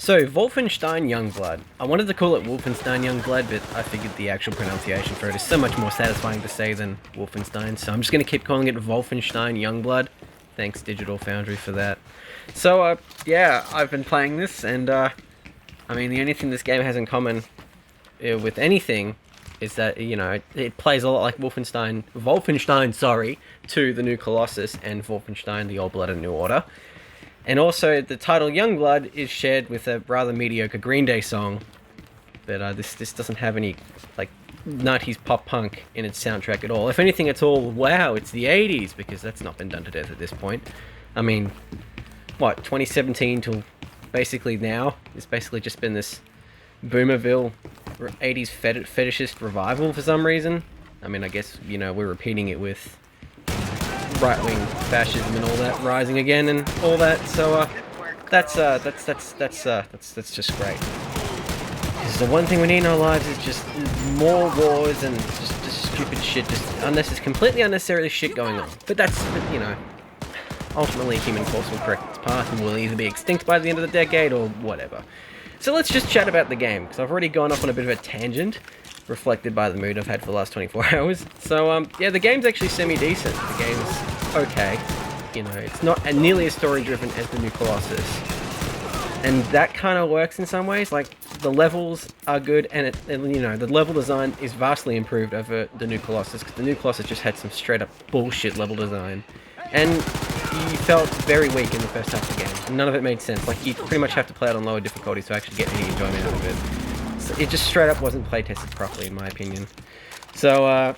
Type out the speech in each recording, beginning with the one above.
So, Wolfenstein Youngblood. I wanted to call it Wolfenstein Youngblood, but I figured the actual pronunciation for it is so much more satisfying to say than Wolfenstein, so I'm just going to keep calling it Wolfenstein Youngblood. Thanks, Digital Foundry, for that. So, yeah, I've been playing this, and, I mean, the only thing this game has in common with anything is that, you know, it plays a lot like Wolfenstein, sorry, 2, the New Colossus, and Wolfenstein, the Old Blood and New Order. And also, the title Youngblood is shared with a rather mediocre Green Day song, but this doesn't have any, like, 90s pop punk in its soundtrack at all. If anything, it's all, wow, it's the 80s, because that's not been done to death at this point. I mean, what, 2017 till basically now? It's basically just been this Boomerville 80s fetishist revival for some reason. I mean, I guess, you know, we're repeating it with right-wing fascism and all that rising again and all that. So that's just great. Because the one thing we need in our lives is just more wars and just stupid shit, just completely unnecessary shit going on. But you know, ultimately human force will correct its path and we'll either be extinct by the end of the decade or whatever. So let's just chat about the game, because I've already gone off on a bit of a tangent, reflected by the mood I've had for the last 24 hours. So, yeah, the game's actually semi-decent. The game's okay. You know, it's not nearly as story-driven as the New Colossus. And that kind of works in some ways. Like, the levels are good, and you know, the level design is vastly improved over the New Colossus, because the New Colossus just had some straight-up bullshit level design. And you felt very weak in the first half of the game. None of it made sense. Like, you pretty much have to play it on lower difficulties to actually get any enjoyment out of it. So it just straight up wasn't play tested properly, in my opinion. So,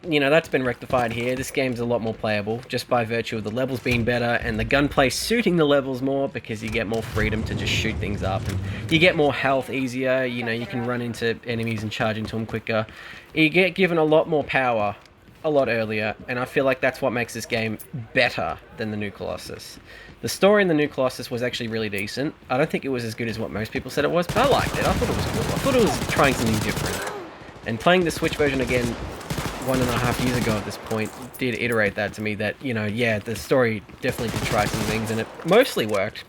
you know, that's been rectified here. This game's a lot more playable, just by virtue of the levels being better, and the gunplay suiting the levels more, because you get more freedom to just shoot things up, and you get more health easier. You know, you can run into enemies and charge into them quicker. You get given a lot more power a lot earlier, and I feel like that's what makes this game better than the New Colossus. The story in the New Colossus was actually really decent. I don't think it was as good as what most people said it was, but I liked it. I thought it was cool. I thought it was trying something different. And playing the Switch version again 1.5 years ago at this point did iterate that to me, that, you know, yeah, the story definitely did try some things, and it mostly worked.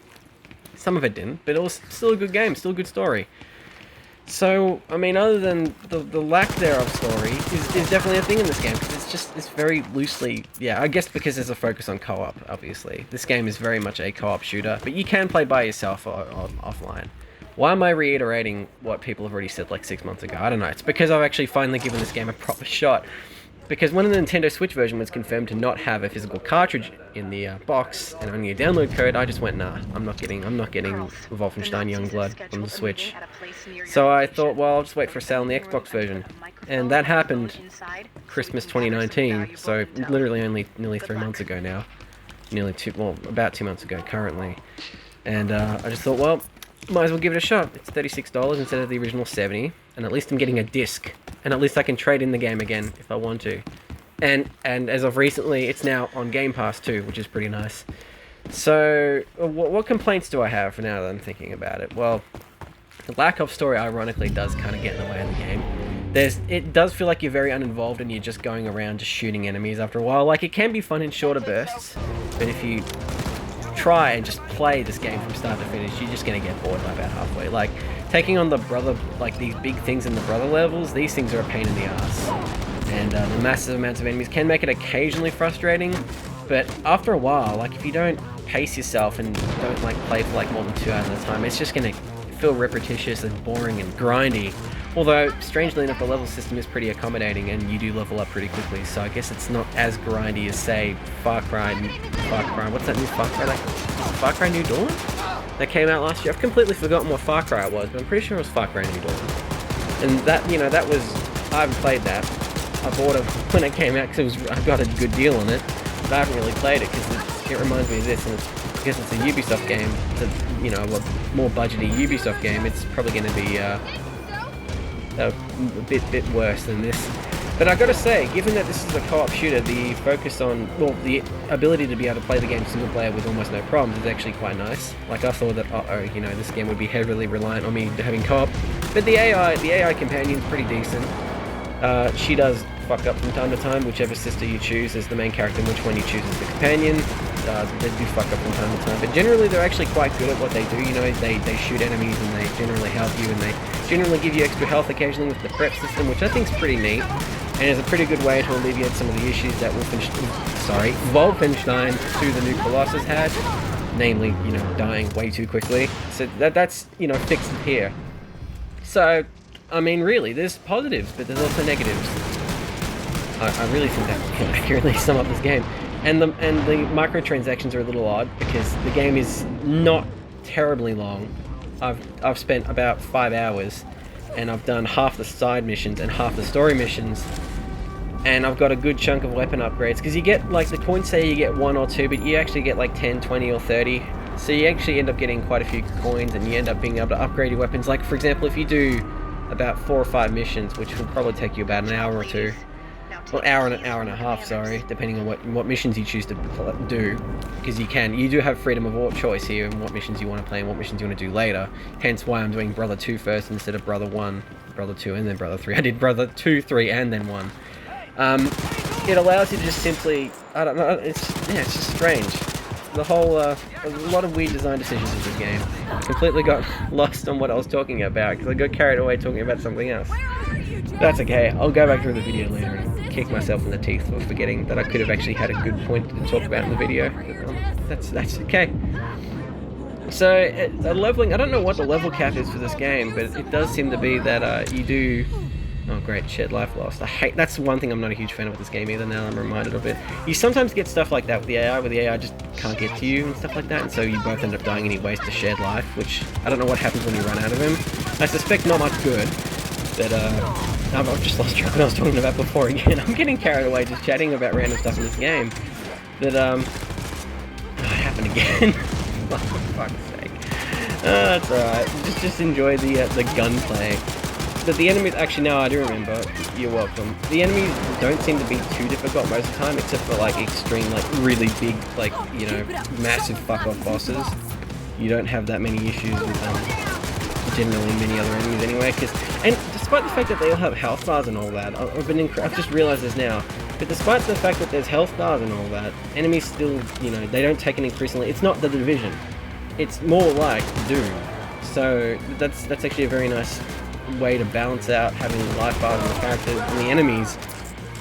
Some of it didn't, but it was still a good game, still a good story. So, I mean, other than the lack there of story, is definitely a thing in this game, because it's very loosely, yeah, I guess because there's a focus on co-op, obviously. This game is very much a co-op shooter, but you can play by yourself or offline. Why am I reiterating what people have already said like 6 months ago? I don't know. It's because I've actually finally given this game a proper shot. Because when the Nintendo Switch version was confirmed to not have a physical cartridge in the box and only a download code, I just went, nah, I'm not getting Wolfenstein Youngblood on the Switch. So I thought, well, I'll just wait for a sale on the Xbox version. And that happened Christmas 2019, so literally only nearly 3 months ago now. About 2 months ago currently. And I just thought, well, might as well give it a shot. It's $36 instead of the original $70, and at least I'm getting a disc, and at least I can trade in the game again if I want to. And as of recently, it's now on Game Pass too, which is pretty nice. So, what complaints do I have for now that I'm thinking about it? Well, the lack of story, ironically, does kind of get in the way of the game. It does feel like you're very uninvolved and you're just going around just shooting enemies after a while. Like, it can be fun in shorter bursts, but if you try and just play this game from start to finish, you're just going to get bored by about halfway. Like, taking on the brother, like these big things in the brother levels, these things are a pain in the ass. And the massive amounts of enemies can make it occasionally frustrating, but after a while, like, if you don't pace yourself and don't like play for like more than 2 hours at a time, it's just going to feel repetitious and boring and grindy. Although, strangely enough, the level system is pretty accommodating and you do level up pretty quickly, so I guess it's not as grindy as, say, Far Cry, what's that new Far Cry? Far Cry New Dawn? That came out last year. I've completely forgotten what Far Cry it was, but I'm pretty sure it was Far Cry New Dawn. And that, you know, that was, I haven't played that. I bought it when it came out because I got a good deal on it, but I haven't really played it because it reminds me of this, and I guess it's a Ubisoft game. It's a, you know, a more budgety Ubisoft game. It's probably going to be a bit worse than this. But I gotta say, given that this is a co-op shooter, the focus on, well, the ability to be able to play the game single player with almost no problems is actually quite nice. Like, I thought that, you know, this game would be heavily reliant on me having co-op. But the AI companion's pretty decent. She does fuck up from time to time, whichever sister you choose as the main character and which one you choose as the companion. they do fuck up from time to time, but generally they're actually quite good at what they do. You know, they shoot enemies and they generally help you, and they generally give you extra health occasionally with the prep system, which I think is pretty neat, and is a pretty good way to alleviate some of the issues that Wolfenstein 2 the New Colossus had, namely, you know, dying way too quickly. So that's, you know, fixed here. So, I mean, really, there's positives, but there's also negatives. I really think that can accurately sum up this game. And the microtransactions are a little odd because the game is not terribly long. I've spent about 5 hours, and I've done half the side missions and half the story missions, and I've got a good chunk of weapon upgrades, because you get, like, the coins say you get 1 or 2, but you actually get like 10, 20 or 30, so you actually end up getting quite a few coins, and you end up being able to upgrade your weapons. Like, for example, if you do about 4 or 5 missions, which will probably take you about an hour or two, well, hour and a half, sorry, depending on what missions you choose to do, because you do have freedom of choice here in what missions you want to play and what missions you want to do later, hence why I'm doing Brother 2 first instead of Brother 1, Brother 2 and then Brother 3. I did Brother 2, 3 and then 1. It allows you to just simply, I don't know, it's just strange. The whole, a lot of weird design decisions in this game. I completely got lost on what I was talking about, because I got carried away talking about something else. That's okay, I'll go back through the video later and kick myself in the teeth for forgetting that I could have actually had a good point to talk about in the video. But, that's okay. So, the leveling, I don't know what the level cap is for this game, but it does seem to be that you do... Oh great, shit, life lost. That's one thing I'm not a huge fan of with this game either, now I'm reminded of it. You sometimes get stuff like that with the AI, where the AI just can't get to you and stuff like that, and so you both end up dying and he wastes a shared life, which I don't know what happens when you run out of him. I suspect not much good, but I've just lost track of what I was talking about before again. I'm getting carried away just chatting about random stuff in this game. But, it happened again. Oh, for fuck's sake. That's alright. Just enjoy the gunplay. But the enemies, actually no, I do remember, you're welcome. The enemies don't seem to be too difficult most of the time, except for like extreme, like really big, like, you know, massive fuck-off bosses. You don't have that many issues with generally many other enemies anyway, and despite the fact that they all have health bars and all that, I've just realised this now, but despite the fact that there's health bars and all that, enemies still, you know, they don't take an increasingly, it's not the Division, it's more like Doom. So that's actually a very nice way to balance out having life bars on the characters and the enemies,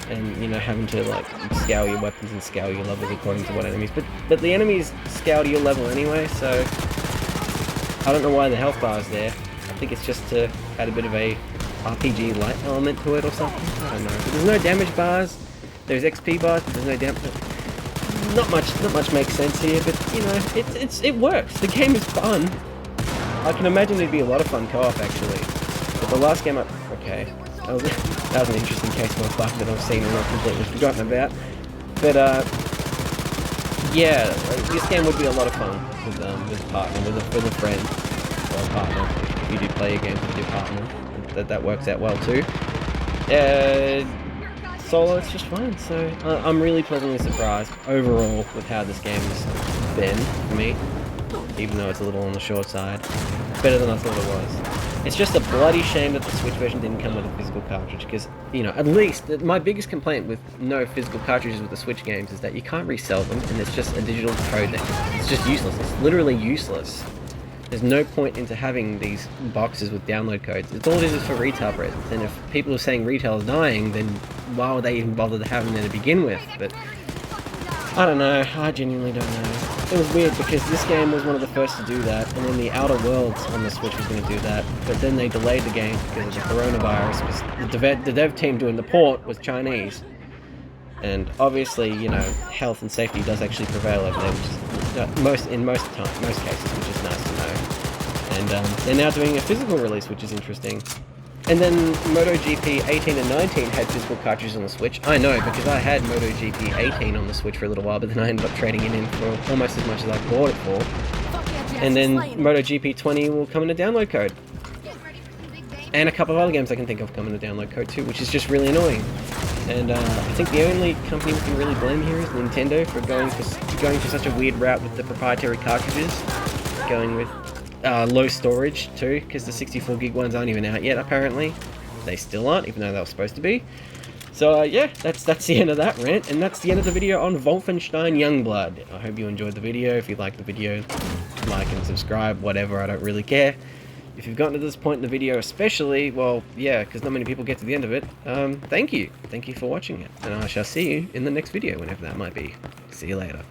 and, you know, having to like scale your weapons and scale your levels according to what enemies, but the enemies scale to your level anyway, so I don't know why the health bar is there. I think it's just to add a bit of a RPG light element to it or something, I don't know. But there's no damage bars, there's XP bars, but there's no damage. Not much makes sense here, but you know, it works. The game is fun. I can imagine it'd be a lot of fun co-op actually. But the last game okay, that was an interesting case of a bug that I've seen and not completely forgotten about. But yeah, this game would be a lot of fun with a partner, with a friend, or a partner. If you do play your games with your partner, that works out well too. Solo, it's just fun. So I'm really pleasantly surprised overall with how this game has been for me, even though it's a little on the short side. It's better than I thought it was. It's just a bloody shame that the Switch version didn't come with a physical cartridge, because, you know, at least, my biggest complaint with no physical cartridges with the Switch games is that you can't resell them, and it's just a digital code that it's just useless. It's literally useless. There's no point into having these boxes with download codes. It's all it is for retail presents, and if people are saying retail is dying, then why would they even bother to have them there to begin with? But I don't know, I genuinely don't know. It was weird because this game was one of the first to do that, and then the Outer Worlds on the Switch was going to do that, but then they delayed the game because of the coronavirus. Because the dev team doing the port was Chinese, and obviously, you know, health and safety does actually prevail over there, which is, in most cases, which is nice to know. And they're now doing a physical release, which is interesting. And then MotoGP 18 and 19 had physical cartridges on the Switch. I know, because I had MotoGP 18 on the Switch for a little while, but then I ended up trading it in for almost as much as I bought it for. And then MotoGP 20 will come in a download code. And a couple of other games I can think of come in a download code too, which is just really annoying. And I think the only company we can really blame here is Nintendo for going for such a weird route with the proprietary cartridges, going with low storage too, because the 64 gig ones aren't even out yet apparently. They still aren't, even though they were supposed to be. So yeah, that's the end of that rant, and that's the end of the video on Wolfenstein Youngblood. I hope you enjoyed the video. If you liked the video, like and subscribe, whatever, I don't really care. If you've gotten to this point in the video especially, well, yeah, because not many people get to the end of it, thank you. Thank you for watching it, and I shall see you in the next video, whenever that might be. See you later.